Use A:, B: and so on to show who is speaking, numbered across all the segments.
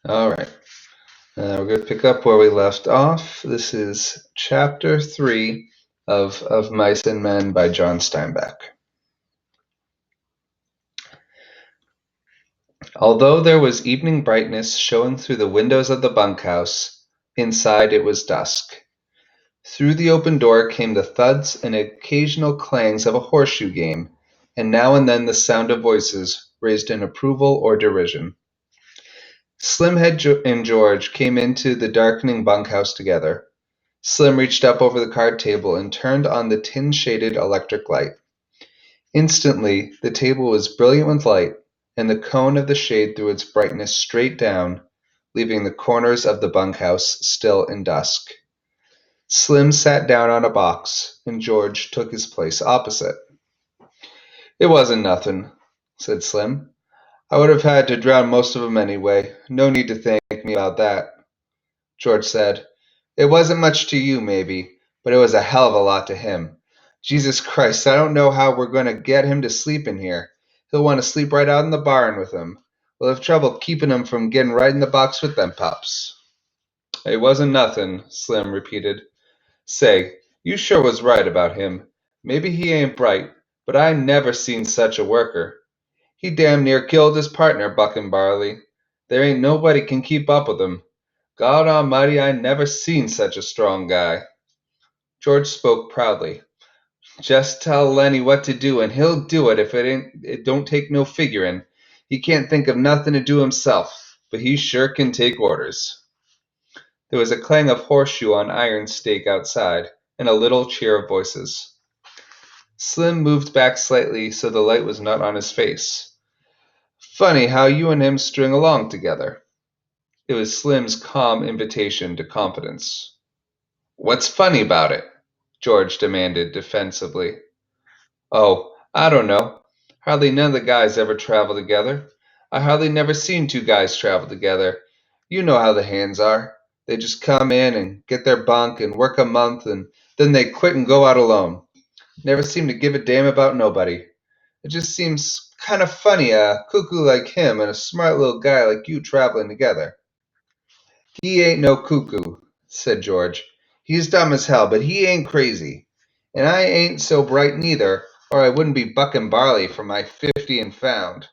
A: All right. We're going to pick up where we left off. This is chapter 3 of Mice and Men by John Steinbeck. Although there was evening brightness showing through the windows of the bunkhouse, inside it was dusk. Through the open door came the thuds and occasional clangs of a horseshoe game, and now and then the sound of voices raised in approval or derision. Slimhead and George came into the darkening bunkhouse together. Slim reached up over the card table and turned on the tin-shaded electric light. Instantly, the table was brilliant with light, and the cone of the shade threw its brightness straight down, leaving the corners of the bunkhouse still in dusk. Slim sat down on a box, and George took his place opposite. "It wasn't nothin'," said Slim. "I would have had to drown most of 'em anyway. No need to thank me about that." George said, "It wasn't much to you, maybe, but it was a hell of a lot to him. Jesus Christ, I don't know how we're going to get him to sleep in here. He'll want to sleep right out in the barn with him. We'll have trouble keeping him from getting right in the box with them pups." "It wasn't nothin'," Slim repeated. "Say, you sure was right about him. Maybe he ain't bright, but I never seen such a worker. He damn near killed his partner, Buckin' Barley. There ain't nobody can keep up with him. God Almighty, I never seen such a strong guy." George spoke proudly. "Just tell Lenny what to do, and he'll do it if it don't take no figurin'. He can't think of nothin' to do himself, but he sure can take orders." There was a clang of horseshoe on iron stake outside, and a little cheer of voices. Slim moved back slightly so the light was not on his face. "Funny how you and him string along together." It was Slim's calm invitation to confidence. "What's funny about it?" George demanded defensively. "Oh, I don't know. Hardly none of the guys ever travel together. I hardly never seen two guys travel together. You know how the hands are. They just come in and get their bunk and work a month, and then they quit and go out alone. Never seem to give a damn about nobody. It just seems kind of funny a cuckoo like him and a smart little guy like you traveling together." "He ain't no cuckoo," said George. "He's dumb as hell, but he ain't crazy. And I ain't so bright neither, or I wouldn't be bucking barley for my 50 and found.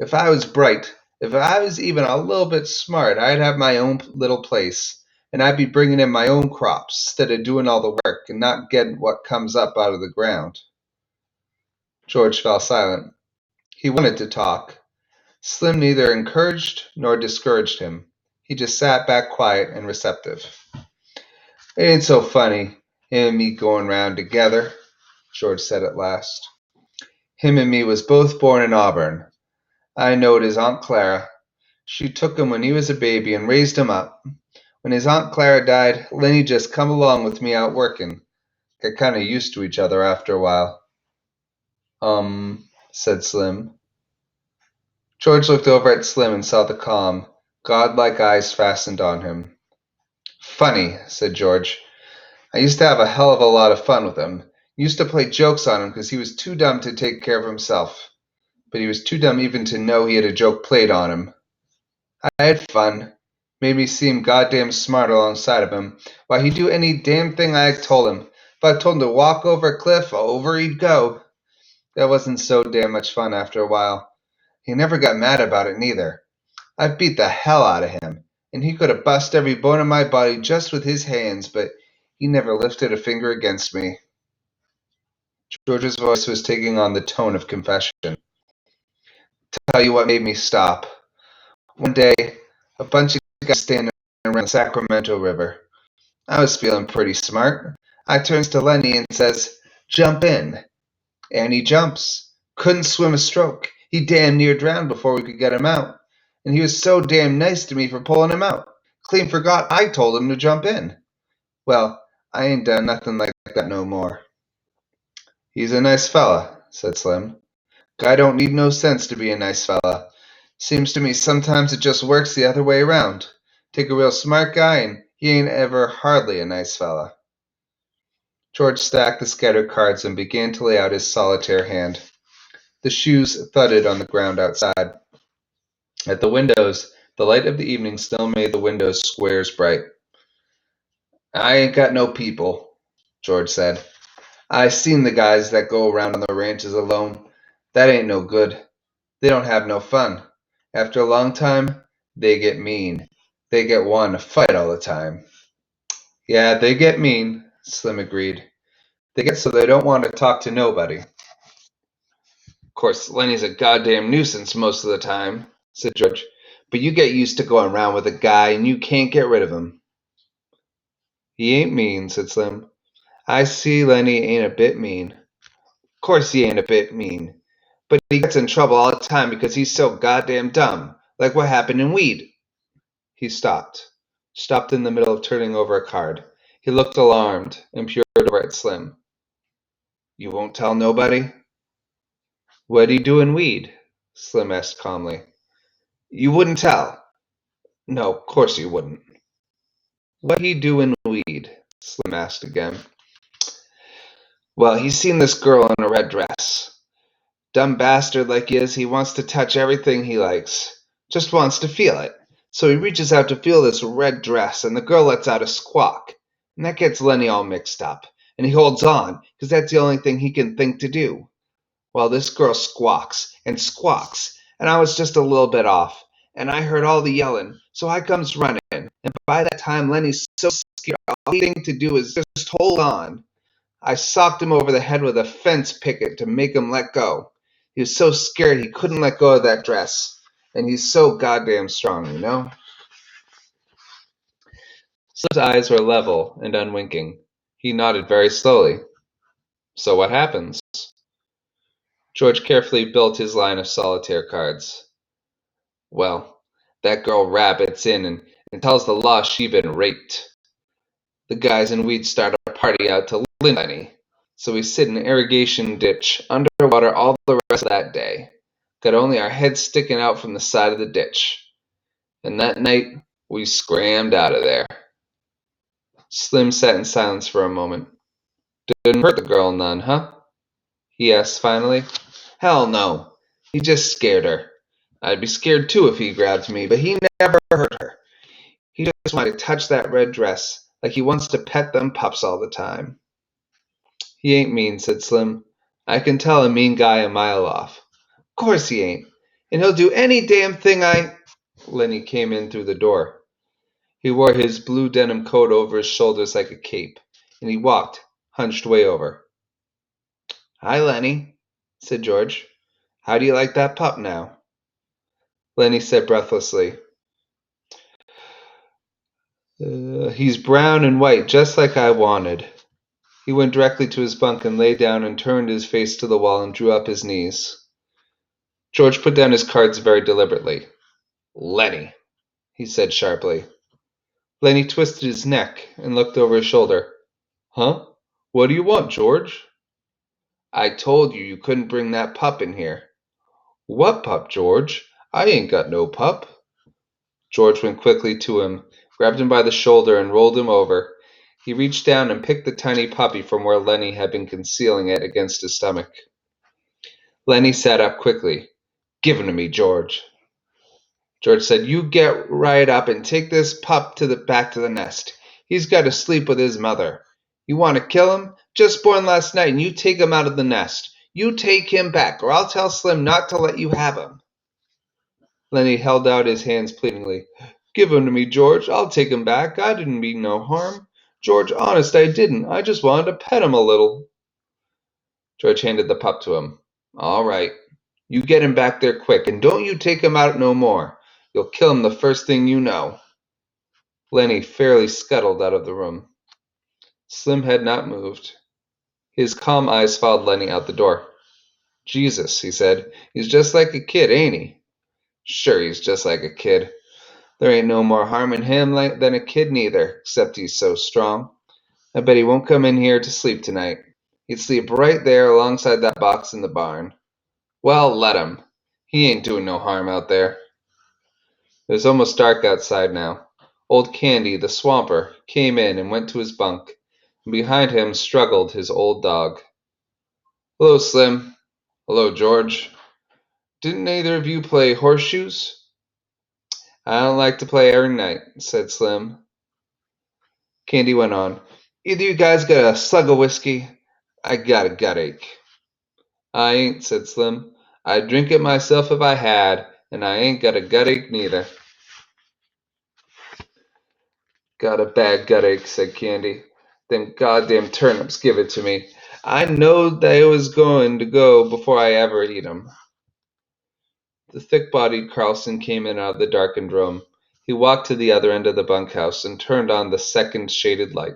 A: If I was bright, if I was even a little bit smart, I'd have my own little place, and I'd be bringing in my own crops, instead of doing all the work and not getting what comes up out of the ground." George fell silent. He wanted to talk. Slim neither encouraged nor discouraged him. He just sat back quiet and receptive. "It ain't so funny, him and me going round together," George said at last. "Him and me was both born in Auburn. I knowed his Aunt Clara. She took him when he was a baby and raised him up. When his Aunt Clara died, Lenny just come along with me out working. Got kind of used to each other after a while." Said Slim. George looked over at Slim and saw the calm, godlike eyes fastened on him. "Funny," said George. "I used to have a hell of a lot of fun with him. Used to play jokes on him because he was too dumb to take care of himself. But he was too dumb even to know he had a joke played on him. I had fun. Made me seem goddamn smart alongside of him. Why, he'd do any damn thing I told him. If I told him to walk over a cliff, over he'd go. That wasn't so damn much fun after a while. He never got mad about it neither. I beat the hell out of him, and he could have bust every bone in my body just with his hands, but he never lifted a finger against me." George's voice was taking on the tone of confession. "Tell you what made me stop. One day, a bunch of guys standing around the Sacramento River. I was feeling pretty smart. I turns to Lenny and says, 'Jump in.' And he jumps. Couldn't swim a stroke. He damn near drowned before we could get him out. And he was so damn nice to me for pulling him out. Clean forgot I told him to jump in. Well, I ain't done nothing like that no more." "He's a nice fella," said Slim. "Guy don't need no sense to be a nice fella. Seems to me sometimes it just works the other way around. Take a real smart guy and he ain't ever hardly a nice fella." George stacked the scattered cards and began to lay out his solitaire hand. The shoes thudded on the ground outside. At the windows, The light of the evening still made the windows squares bright. "I ain't got no people," George said. "I seen the guys that go around on the ranches alone. That ain't no good. They don't have no fun. After a long time, they get mean. They get wanting to fight all the time." "Yeah, they get mean," Slim agreed. "They get so they don't want to talk to nobody." "Of course, Lenny's a goddamn nuisance most of the time," said George. "But you get used to going around with a guy and you can't get rid of him." "He ain't mean," said Slim. "I see Lenny ain't a bit mean." "Course he ain't a bit mean. But he gets in trouble all the time because he's so goddamn dumb. Like what happened in Weed." He stopped in the middle of turning over a card. He looked alarmed and peered over at Slim. "You won't tell nobody?" "What'd he do in Weed?" Slim asked calmly. "You wouldn't tell?" "No, course you wouldn't." "What'd he do in Weed?" Slim asked again. "Well, he's seen this girl in a red dress. Dumb bastard like he is, he wants to touch everything he likes. Just wants to feel it. So he reaches out to feel this red dress, and the girl lets out a squawk. And that gets Lenny all mixed up. And he holds on, because that's the only thing he can think to do. Well, this girl squawks, and I was just a little bit off. And I heard all the yelling, so I comes running. And by that time, Lenny's so scared, all he thinks to do is just hold on. I socked him over the head with a fence picket to make him let go. He was so scared he couldn't let go of that dress. And he's so goddamn strong, you know?" Slim's eyes were level and unwinking. He nodded very slowly. "So what happens?" George carefully built his line of solitaire cards. "Well, that girl rabbits in and tells the law she been raped. The guys in Weed start a party out to lynch Lenny. So we sit in an irrigation ditch underwater all the rest of that day. Got only our heads sticking out from the side of the ditch. And that night, we scrammed out of there." Slim sat in silence for a moment. "Didn't hurt the girl none, huh?" he asked finally. "Hell no. He just scared her. I'd be scared too if he grabbed me, but he never hurt her. He just wanted to touch that red dress, like he wants to pet them pups all the time." "He ain't mean," said Slim. "I can tell a mean guy a mile off." "Course he ain't. And he'll do any damn thing I—" Lenny came in through the door. He wore his blue denim coat over his shoulders like a cape, and he walked, hunched way over. "Hi, Lenny," said George. "How do you like that pup now?" Lenny said breathlessly, "He's brown and white, just like I wanted." He went directly to his bunk and lay down and turned his face to the wall and drew up his knees. George put down his cards very deliberately. "Lenny," he said sharply. Lenny twisted his neck and looked over his shoulder. "Huh? What do you want, George?" "I told you couldn't bring that pup in here." "What pup, George? I ain't got no pup." George went quickly to him, grabbed him by the shoulder, and rolled him over. He reached down and picked the tiny puppy from where Lenny had been concealing it against his stomach. Lenny sat up quickly. "Give him to me, George." George said, "You get right up and take this pup back to the nest. He's got to sleep with his mother. You want to kill him? Just born last night, and you take him out of the nest. You take him back, or I'll tell Slim not to let you have him." Lenny held out his hands pleadingly. "Give him to me, George. I'll take him back. I didn't mean no harm. George, honest, I didn't. I just wanted to pet him a little." George handed the pup to him. "All right. You get him back there quick, and don't you take him out no more. You'll kill him the first thing you know." Lenny fairly scuttled out of the room. Slim had not moved. His calm eyes followed Lenny out the door. "Jesus," he said. "He's just like a kid, ain't he?" "Sure, he's just like a kid. There ain't no more harm in him than a kid neither, except he's so strong. I bet he won't come in here to sleep tonight. He'd sleep right there alongside that box in the barn. Well, let him. He ain't doing no harm out there." It was almost dark outside now. Old Candy, the swamper, came in and went to his bunk, and behind him struggled his old dog. "Hello, Slim." "Hello, George. Didn't either of you play horseshoes?" I don't like to play every night, said Slim. Candy went on. Either you guys got a slug of whiskey, I got a gut ache. I ain't, said Slim. I'd drink it myself if I had, and I ain't got a gut ache neither. Got a bad gut ache, said Candy. Them goddamn turnips give it to me. I knowed they was going to go before I ever eat 'em. The thick-bodied Carlson came in out of the darkened room. He walked to the other end of the bunkhouse and turned on the second shaded light.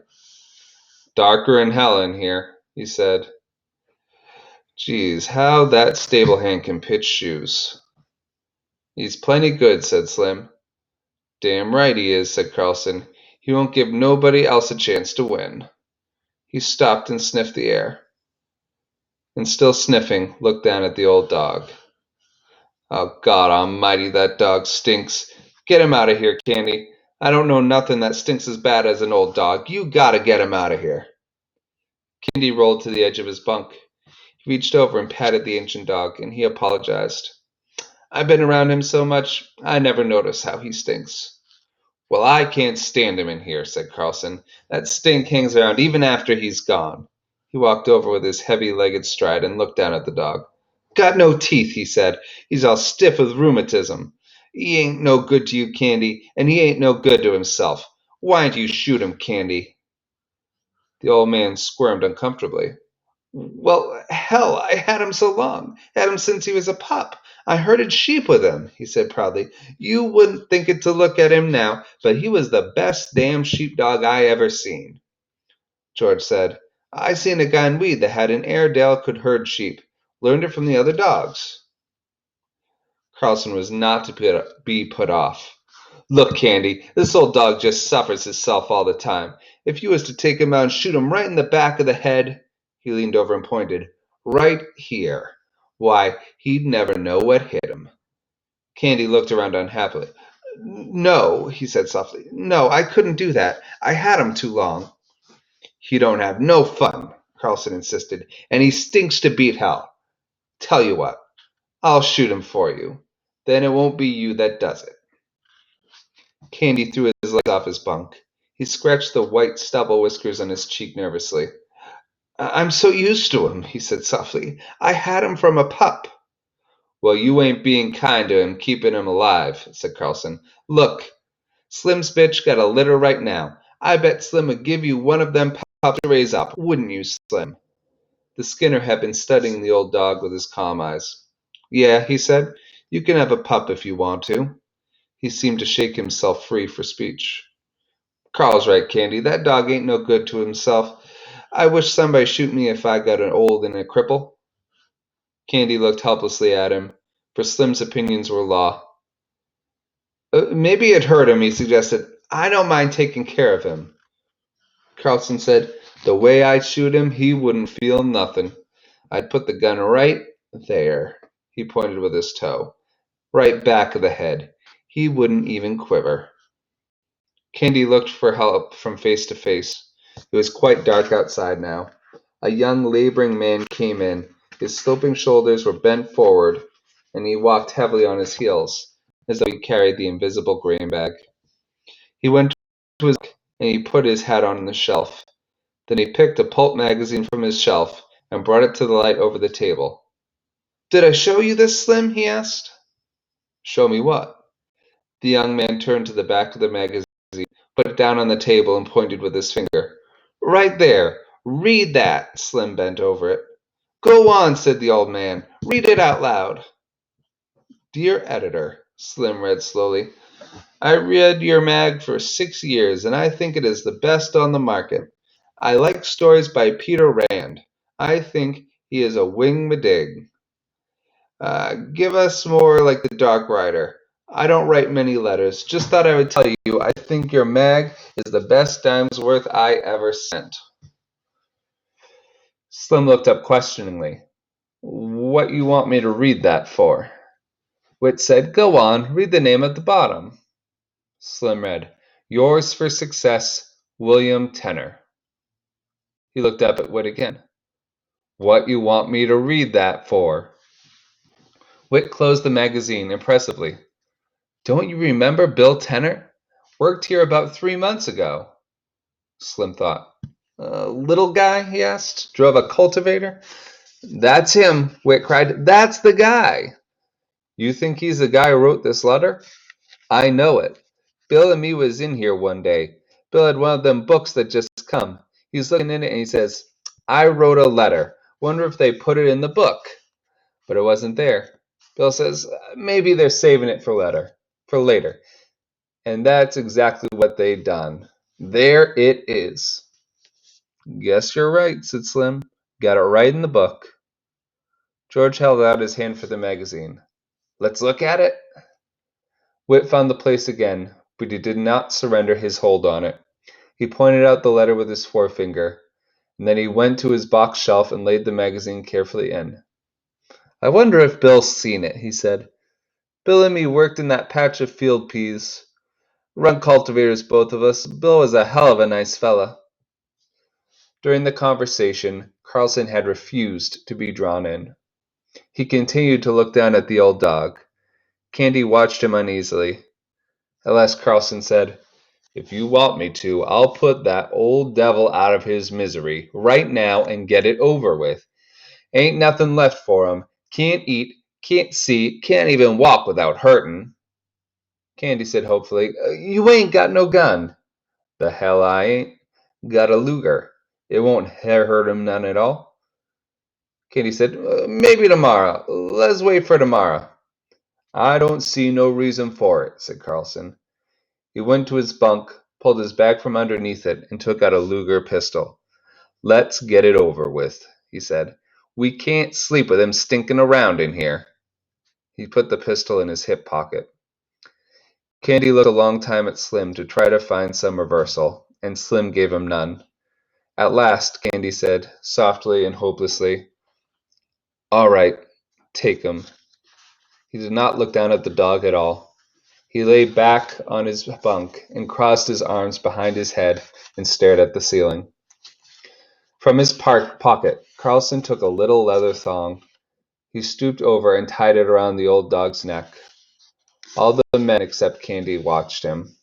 A: Darker'n hell in here, he said. Geez, how that stable hand can pitch shoes. He's plenty good, said Slim. Damn right he is, said Carlson. He won't give nobody else a chance to win. He stopped and sniffed the air, and still sniffing, looked down at the old dog. Oh, God almighty, that dog stinks. Get him out of here, Candy. I don't know nothing that stinks as bad as an old dog. You gotta get him out of here. Candy rolled to the edge of his bunk. He reached over and patted the ancient dog, and he apologized. I've been around him so much, I never notice how he stinks. Well, I can't stand him in here, said Carlson. That stink hangs around even after he's gone. He walked over with his heavy-legged stride and looked down at the dog. Got no teeth, he said. He's all stiff with rheumatism. He ain't no good to you, Candy, and he ain't no good to himself. Why don't you shoot him, Candy? The old man squirmed uncomfortably. Well, hell, I had him so long. Had him since he was a pup. I herded sheep with him, he said proudly. You wouldn't think it to look at him now, but he was the best damn sheepdog I ever seen. George said, I seen a guy in Weed that had an Airedale could herd sheep. Learned it from the other dogs. Carlson was not to be put off. Look, Candy, this old dog just suffers himself all the time. If you was to take him out and shoot him right in the back of the head, he leaned over and pointed, right here, why, he'd never know what hit him. Candy looked around unhappily. No, he said softly. No, I couldn't do that. I had him too long. He don't have no fun, Carlson insisted, and he stinks to beat hell. Tell you what, I'll shoot him for you. Then it won't be you that does it. Candy threw his legs off his bunk. He scratched the white stubble whiskers on his cheek nervously. I'm so used to him, he said softly. I had him from a pup. Well, you ain't being kind to him, keeping him alive, said Carlson. Look, Slim's bitch got a litter right now. I bet Slim would give you one of them pups to raise up, wouldn't you, Slim? The Skinner had been studying the old dog with his calm eyes. Yeah, he said, you can have a pup if you want to. He seemed to shake himself free for speech. Carl's right, Candy. That dog ain't no good to himself. I wish somebody'd shoot me if I got an old and a cripple. Candy looked helplessly at him, for Slim's opinions were law. Maybe it hurt him, he suggested. I don't mind taking care of him. Carlson said, the way I'd shoot him, he wouldn't feel nothing. I'd put the gun right there. He pointed with his toe. Right back of the head. He wouldn't even quiver. Candy looked for help from face to face. It was quite dark outside now. A young laboring man came in. His sloping shoulders were bent forward, and he walked heavily on his heels, as though he carried the invisible grain bag. He went to his desk, and he put his hat on the shelf. Then he picked a pulp magazine from his shelf and brought it to the light over the table. Did I show you this, Slim? He asked. Show me what? The young man turned to the back of the magazine, put it down on the table, and pointed with his finger. Right there. Read that. Slim bent over it. Go on, said the old man. Read it out loud. Dear Editor, Slim read slowly, I read your mag for 6 years, and I think it is the best on the market. I like stories by Peter Rand. I think he is a wing-madig. Give us more like the Dark Rider. I don't write many letters. Just thought I would tell you I think your mag is the best dime's worth I ever sent. Slim looked up questioningly. What you want me to read that for? Whit said, Go on, read the name at the bottom. Slim read, Yours for Success, William Tenner. He looked up at Whit again. What you want me to read that for? Whit closed the magazine impressively. Don't you remember Bill Tenner? Worked here about 3 months ago. Slim thought. Little guy, he asked. Drove a cultivator? That's him, Whit cried. That's the guy. You think he's the guy who wrote this letter? I know it. Bill and me was in here one day. Bill had one of them books that just come. He's looking in it and he says, I wrote a letter. Wonder if they put it in the book. But it wasn't there. Bill says, maybe they're saving it for later. And that's exactly what they done. There it is. Guess you're right, said Slim. Got it right in the book. George held out his hand for the magazine. Let's look at it. Whit found the place again, but he did not surrender his hold on it. He pointed out the letter with his forefinger, and then he went to his box shelf and laid the magazine carefully in. I wonder if Bill's seen it, he said. Bill and me worked in that patch of field peas. Run cultivators, both of us. Bill was a hell of a nice fella. During the conversation, Carlson had refused to be drawn in. He continued to look down at the old dog. Candy watched him uneasily. At last Carlson said, If you want me to, I'll put that old devil out of his misery right now and get it over with. Ain't nothing left for him. Can't eat, can't see, can't even walk without hurtin'. Candy said hopefully, You ain't got no gun. The hell I ain't. Got a Luger. It won't hurt him none at all. Candy said, Maybe tomorrow. Let's wait for tomorrow. I don't see no reason for it, said Carlson. He went to his bunk, pulled his bag from underneath it, and took out a Luger pistol. Let's get it over with, he said. We can't sleep with him stinking around in here. He put the pistol in his hip pocket. Candy looked a long time at Slim to try to find some reversal, and Slim gave him none. At last, Candy said, softly and hopelessly, All right, take him. He did not look down at the dog at all. He lay back on his bunk and crossed his arms behind his head and stared at the ceiling. From his pocket, Carlson took a little leather thong. He stooped over and tied it around the old dog's neck. All the men except Candy watched him.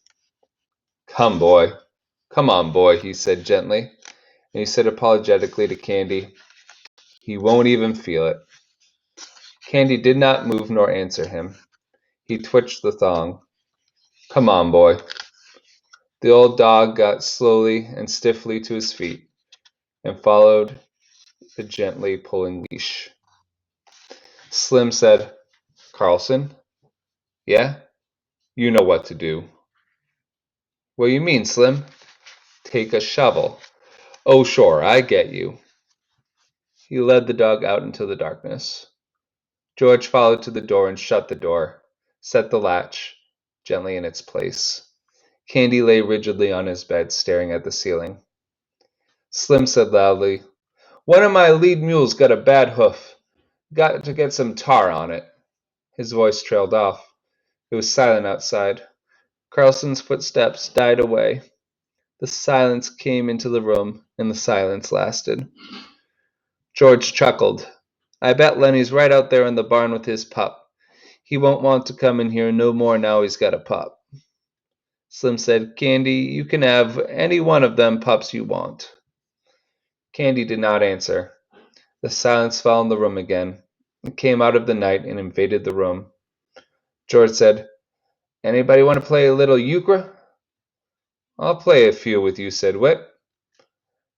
A: Come on, boy, he said gently, and he said apologetically to Candy, He won't even feel it. Candy did not move nor answer him. He twitched the thong. Come on, boy. The old dog got slowly and stiffly to his feet and followed the gently pulling leash. Slim said, Carlson? Yeah? You know what to do. What you mean, Slim? Take a shovel. Oh, sure, I get you. He led the dog out into the darkness. George followed to the door and shut the door, set the latch gently in its place. Candy lay rigidly on his bed, staring at the ceiling. Slim said loudly, One of my lead mules got a bad hoof. Got to get some tar on it. His voice trailed off. It was silent outside. Carlson's footsteps died away. The silence came into the room, and the silence lasted. George chuckled. I bet Lenny's right out there in the barn with his pup. He won't want to come in here no more now he's got a pup. Slim said, Candy, you can have any one of them pups you want. Candy did not answer. The silence fell in the room again. It came out of the night and invaded the room. George said, Anybody want to play a little euchre? I'll play a few with you, said Whit.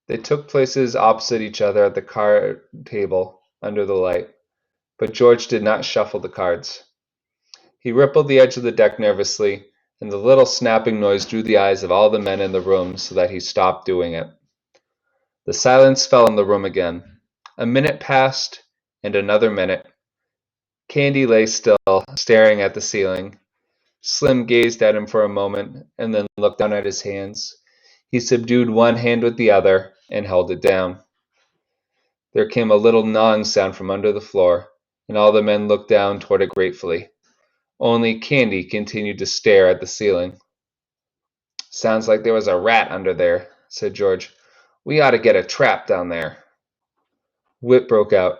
A: They took places opposite each other at the card table under the light, but George did not shuffle the cards. He rippled the edge of the deck nervously, and the little snapping noise drew the eyes of all the men in the room so that he stopped doing it. The silence fell in the room again. A minute passed, and another minute. Candy lay still, staring at the ceiling. Slim gazed at him for a moment, and then looked down at his hands. He subdued one hand with the other, and held it down. There came a little gnawing sound from under the floor, and all the men looked down toward it gratefully. Only Candy continued to stare at the ceiling. Sounds like there was a rat under there, said George. We ought to get a trap down there. Whit broke out.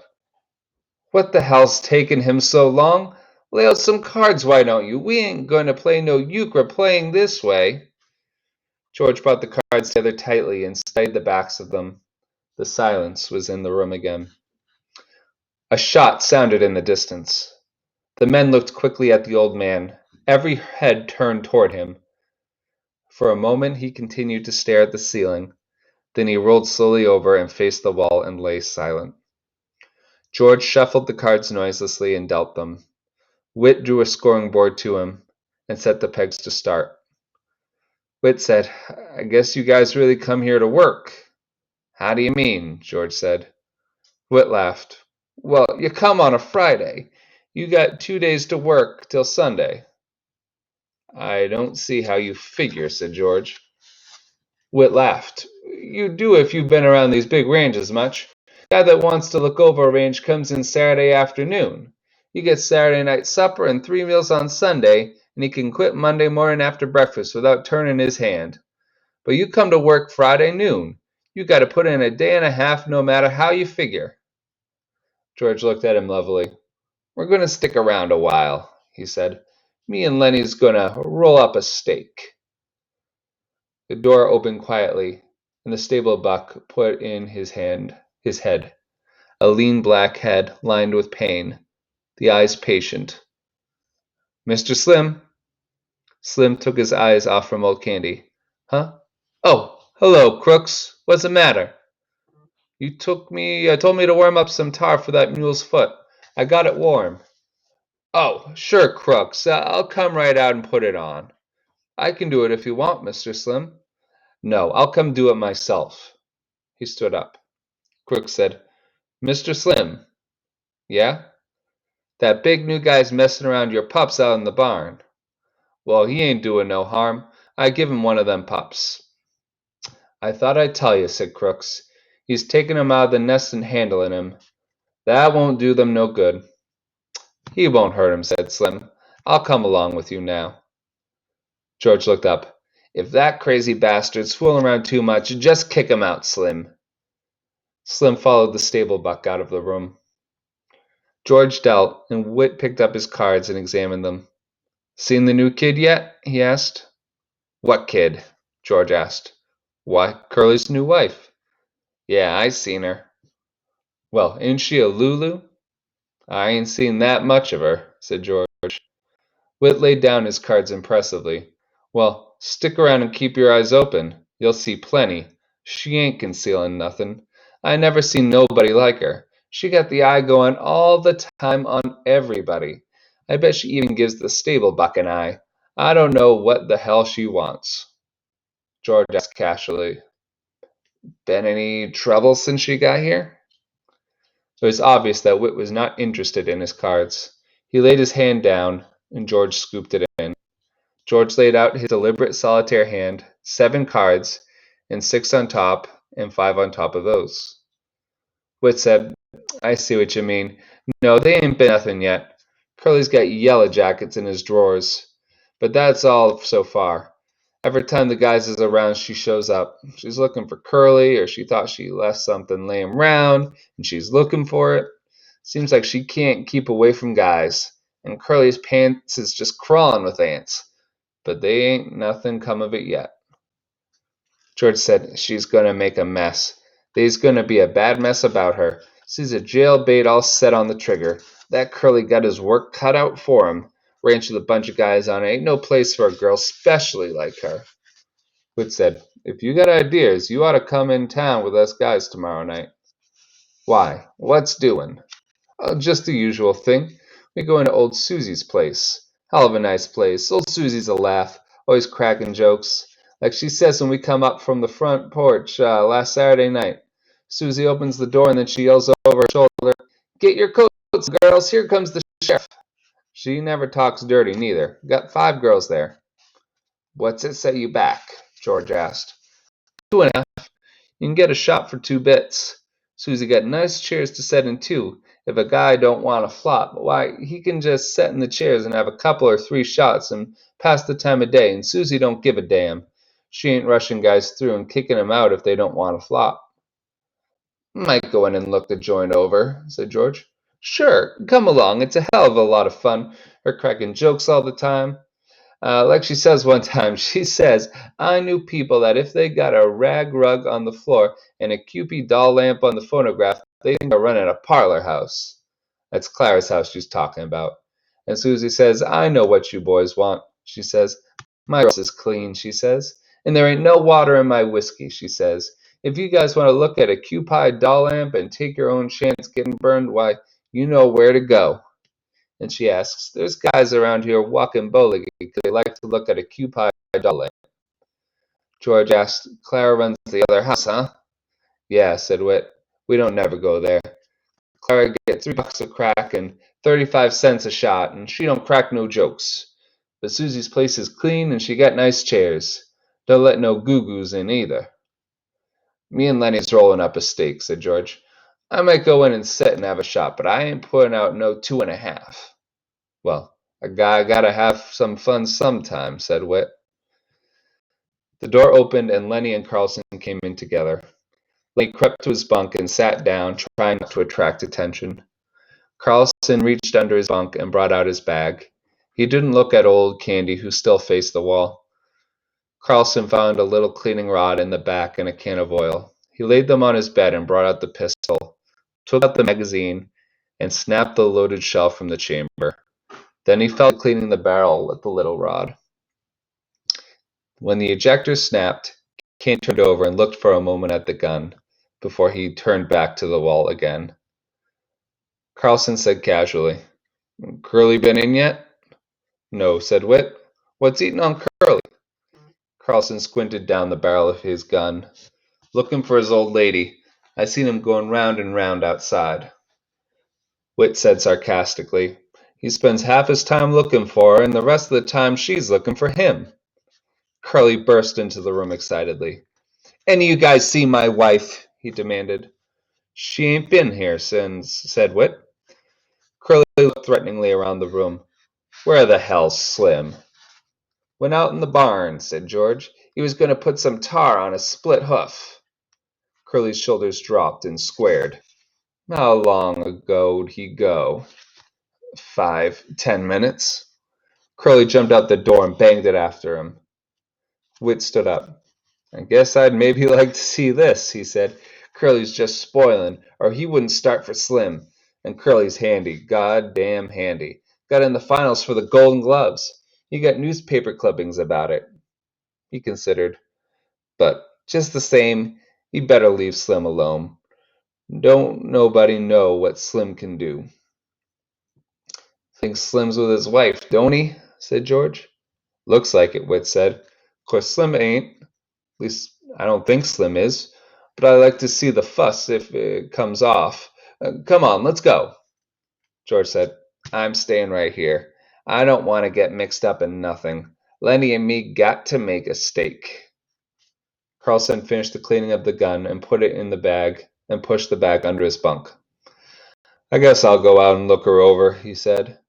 A: What the hell's taken him so long? Lay out some cards, why don't you? We ain't going to play no euchre playing this way. George brought the cards together tightly and studied the backs of them. The silence was in the room again. A shot sounded in the distance. The men looked quickly at the old man, every head turned toward him. For a moment he continued to stare at the ceiling. Then he rolled slowly over and faced the wall and lay silent. George shuffled the cards noiselessly and dealt them. Whit drew a scoring board to him and set the pegs to start. Whit said, "I guess you guys really come here to work." "How do you mean?" George said. Whit laughed. "Well, you come on a Friday. You got 2 days to work till Sunday." "I don't see how you figure," said George. Whit laughed. "You do if you've been around these big ranges much. Guy that wants to look over a range comes in Saturday afternoon. He gets Saturday night supper and 3 meals on Sunday, and he can quit Monday morning after breakfast without turning his hand. But you come to work Friday noon. You got to put in a day and a half no matter how you figure." George looked at him levelly. "We're going to stick around a while," he said. "Me and Lenny's going to roll up a steak." The door opened quietly, and the stable buck put in his head, a lean black head lined with pain, the eyes patient. "Mr. Slim?" Slim took his eyes off from old Candy. "Huh? Oh, hello, Crooks. What's the matter?" "You told me to warm up some tar for that mule's foot. I got it warm." "Oh, sure, Crooks. I'll come right out and put it on." "I can do it if you want, Mr. Slim." "No, I'll come do it myself." He stood up. Crooks said, "Mr. Slim." "Yeah?" "That big new guy's messing around your pups out in the barn." "Well, he ain't doing no harm. I give him one of them pups." "I thought I'd tell you," said Crooks. "He's taking 'em out of the nest and handling 'em. That won't do them no good." "He won't hurt 'em," said Slim. "I'll come along with you now." George looked up. "If that crazy bastard's fooling around too much, just kick him out, Slim." Slim followed the stable buck out of the room. George dealt, and Whit picked up his cards and examined them. "Seen the new kid yet?" he asked. "What kid?" George asked. "Why, Curly's new wife." "Yeah, I seen her." "Well, ain't she a Lulu?" "I ain't seen that much of her," said George. Whit laid down his cards impressively. "Well, stick around and keep your eyes open. You'll see plenty. She ain't concealing nothing. I never seen nobody like her. She got the eye going all the time on everybody. I bet she even gives the stable buck an eye. I don't know what the hell she wants." George asked casually, "Been any trouble since she got here?" It was obvious that Whit was not interested in his cards. He laid his hand down, and George scooped it in. George laid out his deliberate solitaire hand, 7 cards, and 6 on top, and 5 on top of those. Whit said, "I see what you mean. No, they ain't been nothing yet. Curly's got yellow jackets in his drawers. But that's all so far. Every time the guys is around, she shows up. She's looking for Curly, or she thought she left something laying around, and she's looking for it. Seems like she can't keep away from guys, and Curly's pants is just crawling with ants. But they ain't nothing come of it yet." George said, "She's gonna make a mess. They's gonna be a bad mess about her. She's a jailbait all set on the trigger. That Curly got his work cut out for him. Ranch with a bunch of guys on it ain't no place for a girl specially like her." Whit said, "If you got ideas, you ought to come in town with us guys tomorrow night." "Why? What's doing?" "Oh, just the usual thing. We go into old Susie's place. Hell of a nice place. Old Susie's a laugh, always cracking jokes. Like she says when we come up from the front porch last Saturday night. Susie opens the door and then she yells over her shoulder, 'Get your coats, girls, here comes the sheriff.' She never talks dirty, neither. Got 5 girls there." "What's it set you back?" George asked. "2 and a half. You can get a shot for 2 bits. Susie got nice chairs to set in too. If a guy don't want to flop, why, he can just set in the chairs and have a couple or 3 shots and pass the time of day, and Susie don't give a damn. She ain't rushing guys through and kicking 'em out if they don't want to flop." "Might go in and look the joint over," said George. Sure, come along. It's a hell of a lot of fun. Her cracking jokes all the time. Like she says one time, she says, I knew people that if they got a rag rug on the floor and a Cupid doll lamp on the phonograph, they think they're running a parlor house. That's Clara's house she's talking about. And Susie says, I know what you boys want, she says. My house is clean, she says. And there ain't no water in my whiskey, she says. If you guys want to look at a Cupid doll lamp and take your own chance getting burned, why, you know where to go. And she asks, There's guys around here walking bowling because they like to look at a Cupid doll lamp. George asked, Clara runs the other house, huh? Yeah, said Whit. We don't never go there. Clara gets $3 a crack and 35 cents a shot, and she don't crack no jokes. But Susie's place is clean and she got nice chairs. Don't let no goo-goos in either. Me and Lenny's rolling up a steak, said George. I might go in and sit and have a shot, but I ain't putting out no 2.5. Well, a guy gotta have some fun sometime, said Whit. The door opened and Lenny and Carlson came in together. Lenny crept to his bunk and sat down, trying not to attract attention. Carlson reached under his bunk and brought out his bag. He didn't look at old Candy, who still faced the wall. Carlson found a little cleaning rod in the back and a can of oil. He laid them on his bed and brought out the pistol, took out the magazine, and snapped the loaded shell from the chamber. Then he fell to cleaning the barrel with the little rod. When the ejector snapped, Kane turned over and looked for a moment at the gun before he turned back to the wall again. Carlson said casually, Curly been in yet? No, said Whit. What's eating on Curly? Carlson squinted down the barrel of his gun. Looking for his old lady. I seen him going round and round outside. Whit said sarcastically, He spends half his time looking for her, and the rest of the time she's looking for him. Curly burst into the room excitedly. Any of you guys see my wife? He demanded. She ain't been here since, said Whit. Curly looked threateningly around the room. Where the hell's Slim? Went out in the barn, said George. He was going to put some tar on a split hoof. Curly's shoulders dropped and squared. How long ago'd he go? 5-10 minutes. Curly jumped out the door and banged it after him. Whit stood up. I guess I'd maybe like to see this, he said. Curly's just spoiling, or he wouldn't start for Slim. And Curly's handy, goddamn handy. Got in the finals for the Golden Gloves. He got newspaper clippings about it. He considered. But just the same, he better leave Slim alone. Don't nobody know what Slim can do. Thinks Slim's with his wife, don't he? Said George. Looks like it, Whit said. Of course Slim ain't. At least I don't think Slim is. But I like to see the fuss if it comes off. Come on, let's go. George said, I'm staying right here. I don't want to get mixed up in nothing. Lenny and me got to make a steak. Carlson finished the cleaning of the gun and put it in the bag and pushed the bag under his bunk. I guess I'll go out and look her over, he said.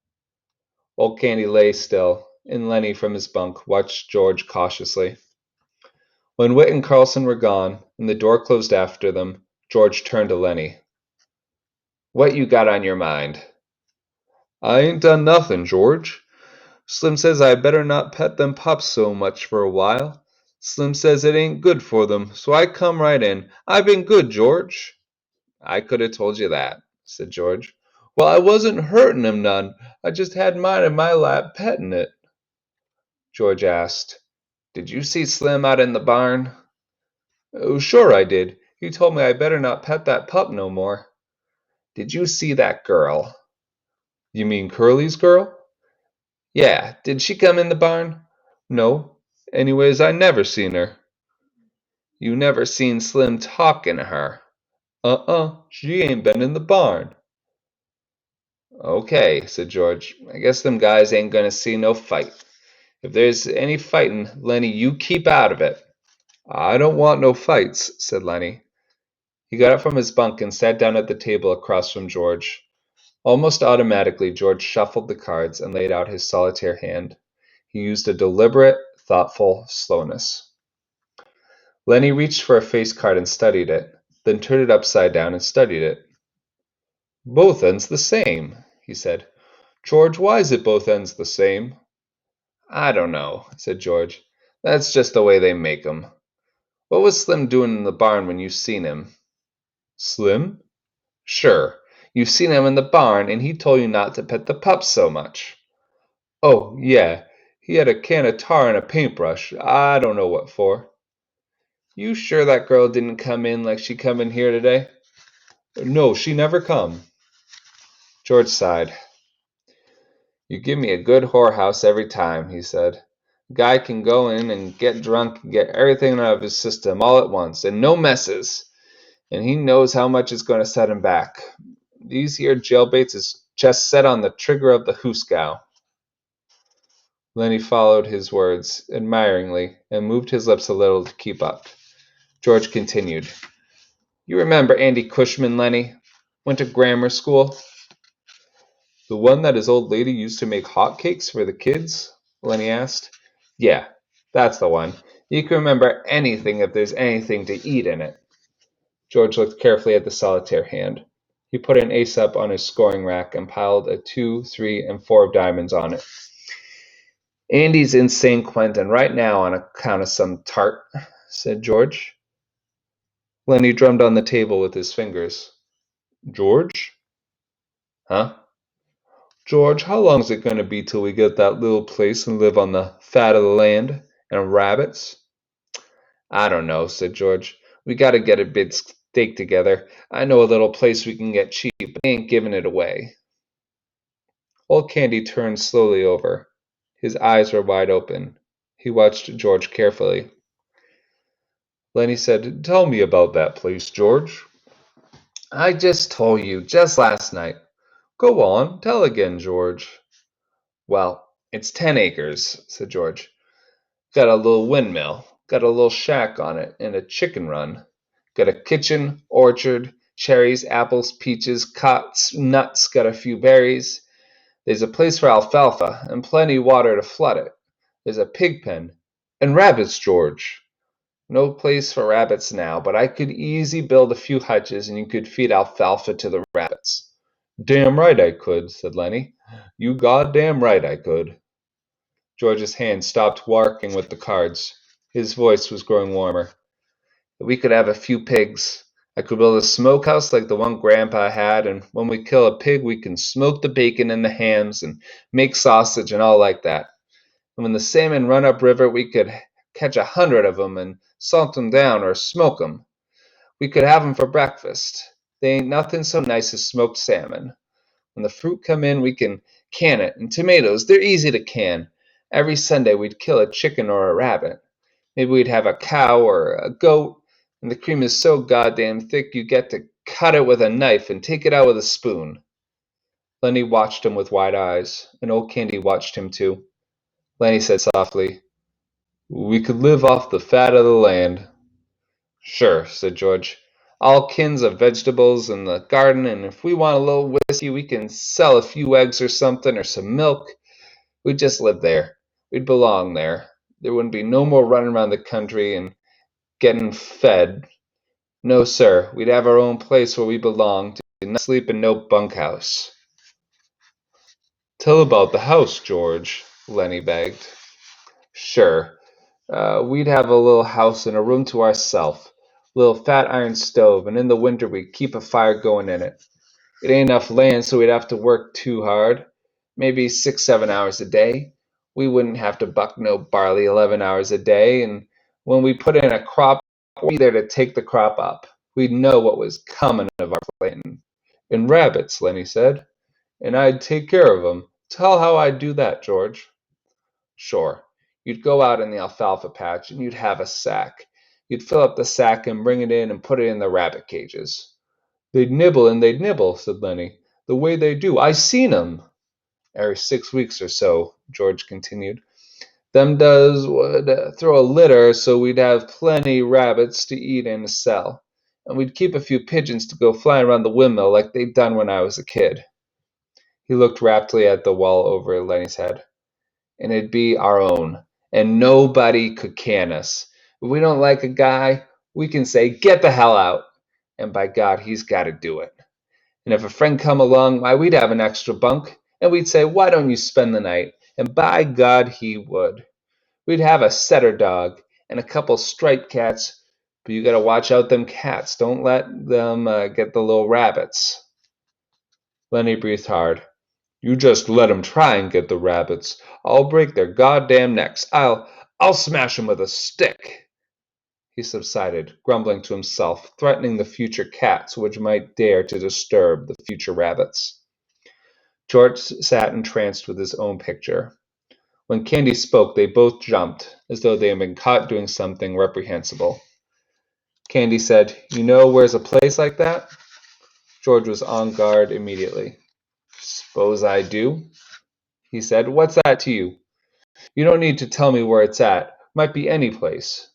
A: Old Candy lay still, and Lenny from his bunk watched George cautiously. When Whit and Carlson were gone, and the door closed after them, George turned to Lenny. What you got on your mind? I ain't done nothing, George. Slim says I better not pet them pups so much for a while. Slim says it ain't good for them, so I come right in. I been good, George. I could have told you that, said George. Well, I wasn't hurting him none. I just had mine in my lap petting it. George asked, Did you see Slim out in the barn? Oh, sure I did. He told me I better not pet that pup no more. Did you see that girl? You mean Curly's girl? Yeah, did she come in the barn? No. Anyways, I never seen her. You never seen Slim talking to her? She ain't been in the barn. Okay, said George. I guess them guys ain't gonna see no fight. If there's any fighting, Lenny, you keep out of it. I don't want no fights, said Lenny. He got up from his bunk and sat down at the table across from George. Almost automatically, George shuffled the cards and laid out his solitaire hand. He used a deliberate, thoughtful slowness. Lenny reached for a face card and studied it, then turned it upside down and studied it. Both ends the same, he said. George, why is it both ends the same? I don't know, said George. That's just the way they make 'em. What was Slim doing in the barn when you seen him? Slim? Sure. You seen him in the barn, and he told you not to pet the pups so much. Oh, yeah. He had a can of tar and a paintbrush. I don't know what for. You sure that girl didn't come in like she come in here today? No, she never come. George sighed. You give me a good whorehouse every time, he said. Guy can go in and get drunk and get everything out of his system all at once, and no messes. And he knows how much it's going to set him back. These here jailbaits is just set on the trigger of the hoosegow. Lenny followed his words admiringly and moved his lips a little to keep up. George continued. You remember Andy Cushman, Lenny? Went to grammar school? The one that his old lady used to make hot cakes for the kids? Lenny asked. Yeah, that's the one. You can remember anything if there's anything to eat in it. George looked carefully at the solitaire hand. He put an ace up on his scoring rack and piled a 2, 3, and 4 of diamonds on it. Andy's in San Quentin right now on account of some tart, said George. Lenny drummed on the table with his fingers. George? Huh? George, how long's it going to be till we get that little place and live on the fat of the land and rabbits? I don't know, said George. We got to get a big stake together. I know a little place we can get cheap, but I ain't giving it away. Old Candy turned slowly over. His eyes were wide open. He watched George carefully. Lenny said, Tell me about that place, George. I just told you, just last night. Go on, tell again, George. Well, it's 10 acres, said George. Got a little windmill, got a little shack on it, and a chicken run. Got a kitchen, orchard, cherries, apples, peaches, cots, nuts, got a few berries. There's a place for alfalfa, and plenty water to flood it. There's a pig pen. And rabbits, George. No place for rabbits now, but I could easy build a few hutches and you could feed alfalfa to the rabbits. Damn right I could, said Lenny. You goddamn right I could. George's hand stopped working with the cards. His voice was growing warmer. We could have a few pigs. I could build a smokehouse like the one Grandpa had, and when we kill a pig, we can smoke the bacon and the hams and make sausage and all like that. And when the salmon run up river, we could catch 100 of 'em and salt 'em down or smoke 'em. We could have 'em for breakfast. They ain't nothing so nice as smoked salmon. When the fruit come in, we can can it. And tomatoes, they're easy to can. Every Sunday we'd kill a chicken or a rabbit. Maybe we'd have a cow or a goat, and the cream is so goddamn thick you get to cut it with a knife and take it out with a spoon. Lenny watched him with wide eyes, and old Candy watched him too. Lenny said softly, We could live off the fat of the land. Sure, said George. All kinds of vegetables in the garden, and if we want a little whiskey, we can sell a few eggs or something, or some milk. We'd just live there. We'd belong there. There wouldn't be no more running around the country and getting fed. No, sir, we'd have our own place where we belonged, and not sleep in no bunkhouse. Tell about the house, George, Lenny begged. Sure. We'd have a little house and a room to ourself, a little fat iron stove, and in the winter we'd keep a fire going in it. It ain't enough land, so we'd have to work too hard, maybe 6, 7 hours a day. We wouldn't have to buck no barley 11 hours a day, and when we put in a crop, we'd be there to take the crop up. We'd know what was coming of our planting. And rabbits, Lenny said, and I'd take care of 'em. Tell how I'd do that, George. Sure. You'd go out in the alfalfa patch and you'd have a sack. You'd fill up the sack and bring it in and put it in the rabbit cages. They'd nibble and they'd nibble, said Lenny, the way they do. I seen 'em. Every 6 weeks or so, George continued. Them does would throw a litter so we'd have plenty rabbits to eat and to sell. And we'd keep a few pigeons to go flying around the windmill like they'd done when I was a kid. He looked raptly at the wall over Lenny's head. And it'd be our own, and nobody could can us. If we don't like a guy, we can say, Get the hell out! And by God, he's got to do it. And if a friend come along, why, we'd have an extra bunk, and we'd say, why don't you spend the night? And by God, he would. We'd have a setter dog and a couple striped cats, but you gotta watch out them cats. Don't let them get the little rabbits. Lenny breathed hard. You just let 'em try and get the rabbits. I'll break their goddamn necks. I'll smash 'em with a stick. He subsided, grumbling to himself, threatening the future cats which might dare to disturb the future rabbits. George sat entranced with his own picture. When Candy spoke, they both jumped, as though they had been caught doing something reprehensible. Candy said, You know where's a place like that? George was on guard immediately. Suppose I do, he said. What's that to you? You don't need to tell me where it's at. Might be any place.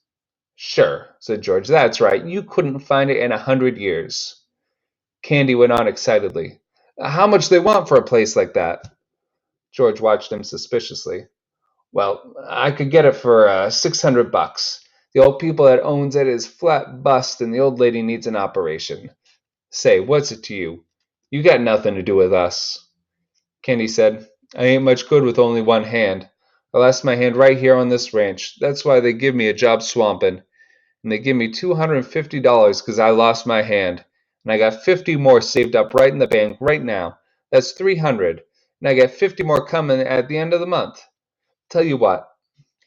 A: Sure, said George. That's right. You couldn't find it in 100 years. Candy went on excitedly. How much they want for a place like that? George watched him suspiciously. Well, I could get it for $600. The old people that owns it is flat bust, and the old lady needs an operation. Say, what's it to you? You got nothing to do with us. Candy said, I ain't much good with only one hand. I lost my hand right here on this ranch. That's why they give me a job swamping. And they give me $250 because I lost my hand. And I got 50 more saved up right in the bank right now. That's 300. And I got 50 more coming at the end of the month. Tell you what.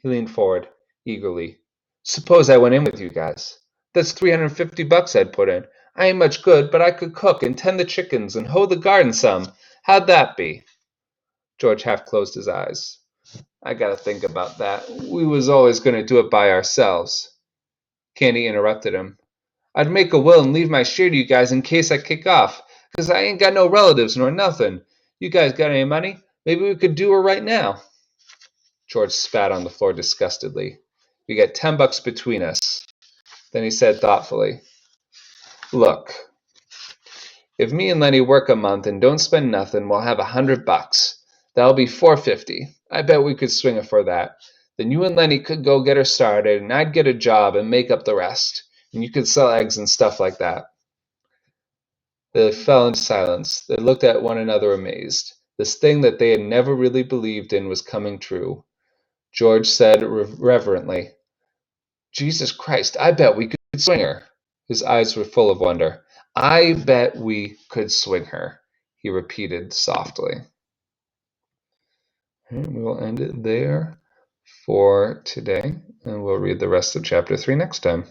A: He leaned forward eagerly. Suppose I went in with you guys. That's $350 I'd put in. I ain't much good, but I could cook and tend the chickens and hoe the garden some. How'd that be? George half closed his eyes. I gotta think about that. We was always gonna do it by ourselves. Candy interrupted him. I'd make a will and leave my share to you guys in case I kick off, 'cause I ain't got no relatives nor nothing. You guys got any money? Maybe we could do her right now. George spat on the floor disgustedly. We got $10 between us. Then he said thoughtfully, Look, if me and Lenny work a month and don't spend nothing, we'll have $100. That'll be $450. I bet we could swing it for that. Then you and Lenny could go get her started, and I'd get a job and make up the rest. And you could sell eggs and stuff like that. They fell into silence. They looked at one another amazed. This thing that they had never really believed in was coming true. George said reverently, Jesus Christ, I bet we could swing her. His eyes were full of wonder. I bet we could swing her, he repeated softly. And we will end it there for today, and we'll read the rest of chapter 3 next time.